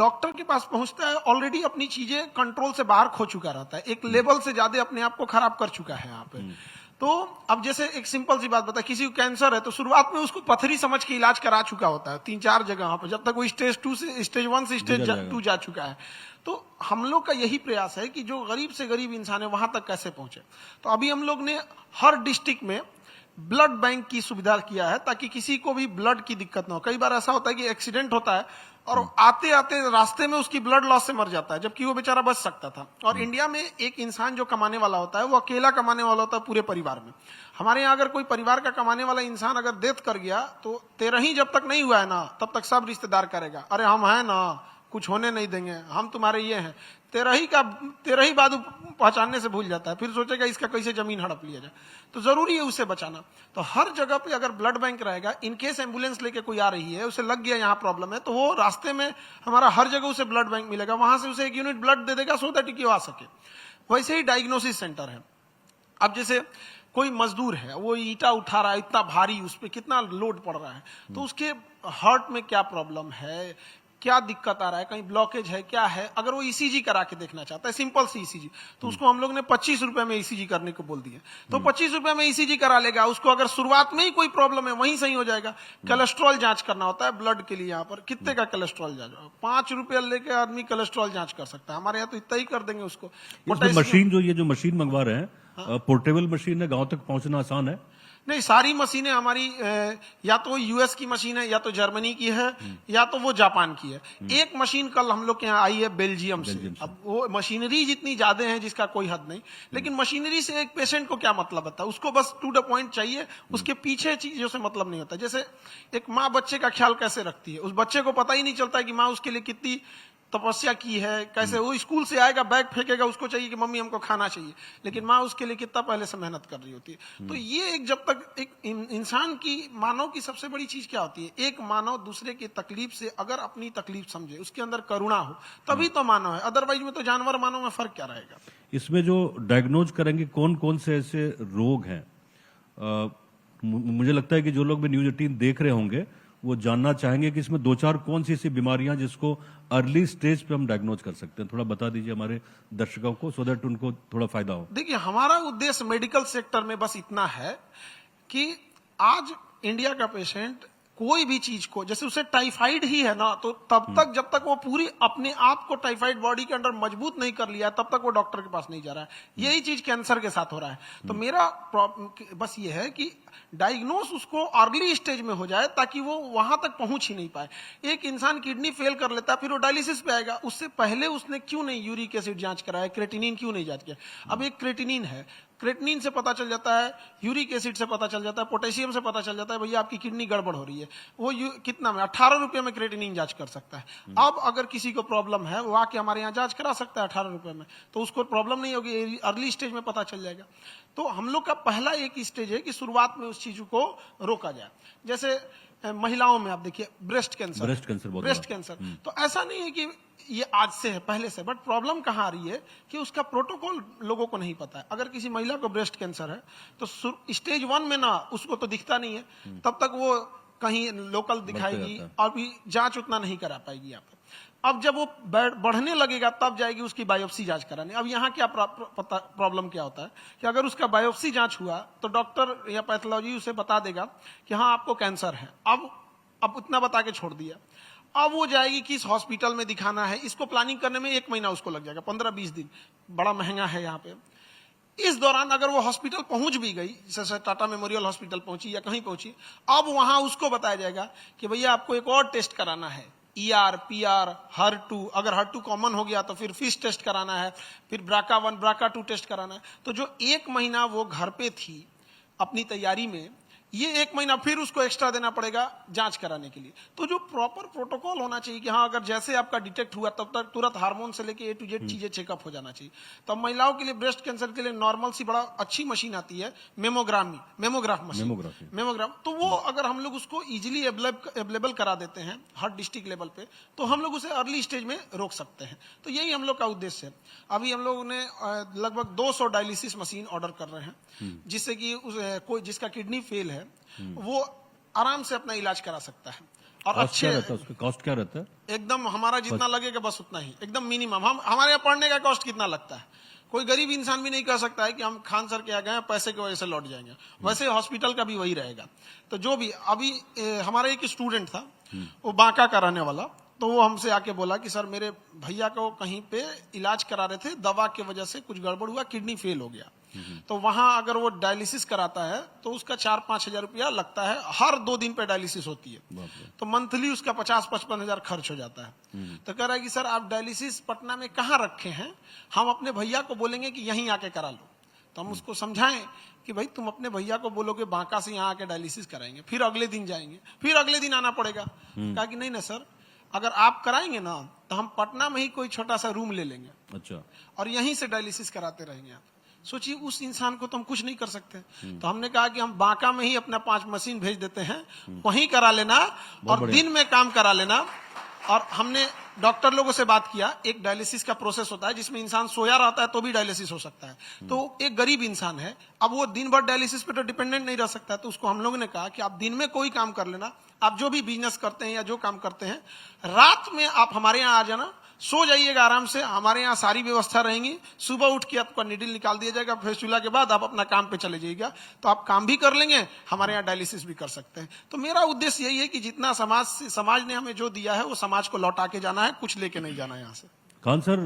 Doctor के पास पहुंचता है ऑलरेडी अपनी चीजें कंट्रोल से बाहर खो चुका रहता है, एक लेवल से ज्यादा अपने आप को खराब कर चुका है यहाँ पे। तो अब जैसे एक सिंपल सी बात बता, किसी को कैंसर है तो शुरुआत में उसको पथरी समझ के इलाज करा चुका होता है 3-4 जगह पे, जब तक वो स्टेज 1 से स्टेज 2 जा चुका है। तो हम लोग का यही प्रयास है कि जो गरीब से गरीब इंसान है वहां तक कैसे पहुंचे। तो अभी हम लोग ने हर डिस्ट्रिक्ट में ब्लड बैंक की सुविधा किया है ताकि किसी को भी ब्लड की दिक्कत ना हो। कई बार ऐसा होता है कि एक्सीडेंट होता है और आते आते रास्ते में उसकी ब्लड लॉस से मर जाता है, जबकि वो बेचारा बच सकता था। और इंडिया में एक इंसान जो कमाने वाला होता है वो अकेला कमाने वाला होता है पूरे परिवार में। हमारे यहाँ अगर कोई परिवार का कमाने वाला इंसान अगर डेथ कर गया तो 13 ही जब तक नहीं हुआ है ना तब तक सब रिश्तेदार करेगा, अरे हम हैं ना, कुछ होने नहीं देंगे, हम तुम्हारे ये हैं। 13 ही बाद पहचानने से भूल जाता है, फिर सोचेगा इसका कैसे जमीन हड़प लिया जाए। तो जरूरी है उसे बचाना। तो हर जगह पे अगर ब्लड बैंक रहेगा, इनकेस एम्बुलेंस लेके कोई आ रही है, उसे लग गया यहाँ प्रॉब्लम है, तो वो रास्ते में हमारा हर जगह उसे ब्लड बैंक मिलेगा, वहां से उसे 1 यूनिट ब्लड दे देगा सो दैट कि वो आ सके। वैसे ही डायग्नोसिस सेंटर है। अब जैसे कोई मजदूर है, वो ईटा उठा रहा है, इतना भारी, उस पर कितना लोड पड़ रहा है, तो उसके हार्ट में क्या प्रॉब्लम है, क्या दिक्कत आ रहा है, कहीं ब्लॉकेज है, क्या है, अगर वो ईसीजी करा के देखना चाहता है, सिंपल सी ईसीजी, तो उसको हम लोग ने 25 रुपए में ईसीजी करने को बोल दिया। तो 25 रुपए में ईसीजी करा लेगा। उसको अगर शुरुआत में ही कोई प्रॉब्लम है वहीं सही हो जाएगा। कोलेस्ट्रॉल जांच करना होता है ब्लड के लिए, यहाँ पर कितने का कोलेस्ट्रॉल जांच, 5 रुपया लेके आदमी कोलेस्ट्रॉल जांच कर सकता है। हमारे यहाँ तो इतना ही कर देंगे उसको। मशीन ये जो मशीन मंगवा रहे हैं, पोर्टेबल मशीन है, गांव तक पहुंचना आसान है? नहीं, सारी मशीनें हमारी या तो यूएस की मशीन है, या तो जर्मनी की है, या तो वो जापान की है। एक मशीन कल हम लोग के यहाँ आई है बेल्जियम से। अब वो मशीनरी जितनी ज्यादा है जिसका कोई हद नहीं, लेकिन मशीनरी से एक पेशेंट को क्या मतलब होता है, उसको बस टू द पॉइंट चाहिए, उसके पीछे चीजों से मतलब नहीं होता। जैसे एक माँ बच्चे का ख्याल कैसे रखती है, उस बच्चे को पता ही नहीं चलता है कि माँ उसके लिए कितनी तपस्या की है, कैसे वो स्कूल से आएगा बैग फेंकेगा, उसको चाहिए कि मम्मी हमको खाना चाहिए, लेकिन माँ उसके लिए कितना पहले से मेहनत कर रही होती है। तो ये एक जब तक एक इंसान की, मानव की सबसे बड़ी चीज क्या होती है, एक मानव दूसरे की तकलीफ से अगर अपनी तकलीफ समझे, उसके अंदर करुणा हो, तभी तो मानव है। अदरवाइज में तो जानवर मानव में फर्क क्या रहेगा। इसमें जो डायग्नोज करेंगे कौन कौन से ऐसे रोग हैं? मुझे लगता है कि जो लोग भी न्यूज 18 देख रहे होंगे वो जानना चाहेंगे कि इसमें 2-4 कौन सी ऐसी बीमारियां जिसको अर्ली स्टेज पे हम डायग्नोज कर सकते हैं। थोड़ा बता दीजिए हमारे दर्शकों को, सो दैट उनको थोड़ा फायदा हो। देखिए, हमारा उद्देश्य मेडिकल सेक्टर में बस इतना है कि आज इंडिया का पेशेंट कोई भी चीज को, जैसे उसे टाइफाइड ही है ना, तो तब तक जब तक वो पूरी अपने आप को टाइफाइड बॉडी के अंदर मजबूत नहीं कर लिया, तब तक वो डॉक्टर के पास नहीं जा रहा है। यही चीज कैंसर के साथ हो रहा है। तो मेरा बस ये है कि डायग्नोस उसको अर्ली स्टेज में हो जाए, ताकि वो वहां तक पहुंच ही नहीं पाए। एक इंसान किडनी फेल कर लेता है, फिर वो डायलिसिस पे आएगा, उससे पहले उसने क्यों नहीं यूरिक एसिड जांच कराया, क्रेटिनिन क्यों नहीं जांच किया। अब एक क्रेटिनिन है, क्रेटिनिन से पता चल जाता है, यूरिक एसिड से पता चल जाता है, पोटेशियम से पता चल जाता है, भैया आपकी किडनी गड़बड़ हो रही है। वो कितना में 18 रुपए में क्रेटिनिन जांच कर सकता है। अब अगर किसी को प्रॉब्लम है, वो आके हमारे यहाँ जांच करा सकता है 18 रुपए में, तो उसको प्रॉब्लम नहीं होगी, अर्ली स्टेज में पता चल जाएगा। तो हम लोग का पहला एक स्टेज है कि शुरुआत में उस चीज को रोका जाए। जैसे महिलाओं में आप देखिए ब्रेस्ट कैंसर, तो ऐसा नहीं है कि ये आज से है, पहले से, बट प्रॉब्लम कहाँ आ रही है कि उसका प्रोटोकॉल लोगों को नहीं पता है। अगर किसी महिला को ब्रेस्ट कैंसर है तो स्टेज 1 में ना उसको तो दिखता नहीं है, तब तक वो कहीं लोकल दिखाएगी और भी जांच उतना नहीं करा पाएगी यहाँ पर। अब जब वो बढ़ने लगेगा तब जाएगी उसकी बायोप्सी जांच कराने। अब यहाँ क्या प्रॉब्लम क्या होता है कि अगर उसका बायोप्सी जांच हुआ तो डॉक्टर या पैथोलॉजी उसे बता देगा कि हाँ आपको कैंसर है। अब उतना बता के छोड़ दिया। अब वो जाएगी किस हॉस्पिटल में दिखाना है, इसको प्लानिंग करने में 1 महीना उसको लग जाएगा, 15-20 दिन, बड़ा महंगा है यहाँ पे। इस दौरान अगर वो हॉस्पिटल पहुंच भी गई, जैसे टाटा मेमोरियल हॉस्पिटल पहुंची या कहीं पहुंची, अब वहां उसको बताया जाएगा कि भैया आपको एक और टेस्ट कराना है, ER, PR, HER2, अगर HER2 कॉमन हो गया तो फिर फिश टेस्ट कराना है, फिर BRCA1, BRCA2 टेस्ट कराना है। तो जो 1 महीना वो घर पे थी अपनी तैयारी में, ये 1 महीना फिर उसको एक्स्ट्रा देना पड़ेगा जांच कराने के लिए। तो जो प्रॉपर प्रोटोकॉल होना चाहिए कि हाँ अगर जैसे आपका डिटेक्ट हुआ तब तक तुरंत हार्मोन से लेके A to Z चीजें चेकअप हो जाना चाहिए। तो महिलाओं के लिए ब्रेस्ट कैंसर के लिए नॉर्मल सी बड़ा अच्छी मशीन आती है, मेमोग्राफ मशीन। तो वो अगर हम लोग उसको इजिली अवेलेबल करा देते हैं हर डिस्ट्रिक्ट लेवल पे, तो हम लोग उसे अर्ली स्टेज में रोक सकते हैं। तो यही हम लोग का उद्देश्य है। अभी हम लोग ने लगभग 200 डायलिसिस मशीन ऑर्डर कर रहे हैं, जिससे कि कोई जिसका किडनी फेल है वो आराम से अपना इलाज करा सकता है। और कॉस्ट क्या अच्छे रहता है उसका, कॉस्ट क्या रहता है? एकदम हमारा जितना लगेगा बस उतना ही, एकदम मिनिमम। हम हमारे यहाँ पढ़ने का कॉस्ट कितना लगता है, कोई गरीब इंसान भी नहीं कह सकता है कि हम खान सर के यहाँ गए पैसे की वजह से लौट जाएंगे। वैसे हॉस्पिटल का भी वही रहेगा। तो जो भी अभी हमारा एक स्टूडेंट था, वो बांका का रहने वाला, तो वो हमसे आके बोला कि सर मेरे भैया को कहीं पे इलाज करा रहे थे, दवा की वजह से कुछ गड़बड़ हुआ, किडनी फेल हो गया। तो वहां अगर वो डायलिसिस कराता है तो उसका 4-5 हजार रुपया लगता है, हर 2 दिन पे डायलिसिस होती है, तो मंथली उसका 50-55 हजार खर्च हो जाता है। तो कह रहा है कि सर आप डायलिसिस पटना में कहाँ रखे हैं, हम अपने भैया को बोलेंगे कि यहीं आके करा लो। तो हम उसको समझाएं कि भाई तुम अपने भैया को बोलोगे बांका से यहाँ आके डायलिसिस कराएंगे, फिर अगले दिन जाएंगे, फिर अगले दिन आना पड़ेगा। कहा कि नहीं ना सर, अगर आप कराएंगे ना तो हम पटना में ही कोई छोटा सा रूम ले लेंगे, अच्छा, और यहीं से डायलिसिस कराते रहेंगे आप। सोचिए उस इंसान को तो हम कुछ नहीं कर सकते। तो हमने कहा कि हम बांका में ही अपना 5 मशीन भेज देते हैं, वहीं करा लेना और दिन में काम करा लेना। और हमने डॉक्टर लोगों से बात किया, एक डायलिसिस का प्रोसेस होता है जिसमें इंसान सोया रहता है तो भी डायलिसिस हो सकता है। तो एक गरीब इंसान है, अब वो दिन भर डायलिसिस पे तो डिपेंडेंट नहीं रह सकता, तो उसको हम लोगों ने कहा कि आप दिन में कोई काम कर लेना, आप जो भी बिजनेस करते हैं या जो काम करते हैं, रात में आप हमारे यहाँ आ जाना, सो जाइएगा आराम से, हमारे यहाँ सारी व्यवस्था रहेंगी। सुबह उठ के आपका निडिल निकाल दिया जाएगा, फैसुला के बाद आप अपना काम पे चले जाइएगा, तो आप काम भी कर लेंगे, हमारे यहाँ डायलिसिस भी कर सकते हैं। तो मेरा उद्देश्य यही है कि जितना समाज ने हमें जो दिया है वो समाज को लौटा के जाना है, कुछ लेके नहीं जाना है यहाँ से। खान सर